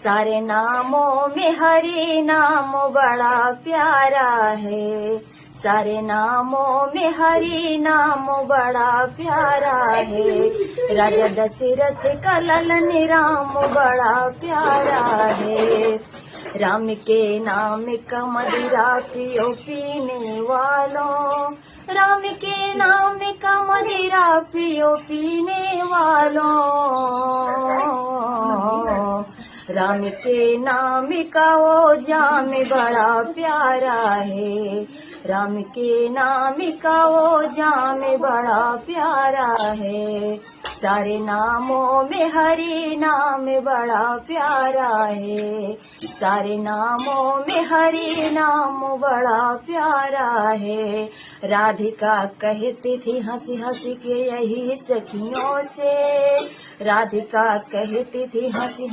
सारे नामों में हरि नाम बड़ा प्यारा है। सारे नामों में हरि नाम बड़ा प्यारा है। राजा दशरथ का ललन राम बड़ा प्यारा है। राम के नाम का मदिरा पियो पीने वालों, राम के नाम का मदिरा पियो पीने वालों। राम के नाम का वो जाम बड़ा प्यारा है। राम के नाम का वो जाम बड़ा प्यारा है। सारे नामों में हरि नाम बड़ा प्यारा है। सारे नामों में हरि नाम बड़ा प्यारा है। राधिका कहती थी हंसी हंसी के यही सखियों से, राधिका कहती थी हंसी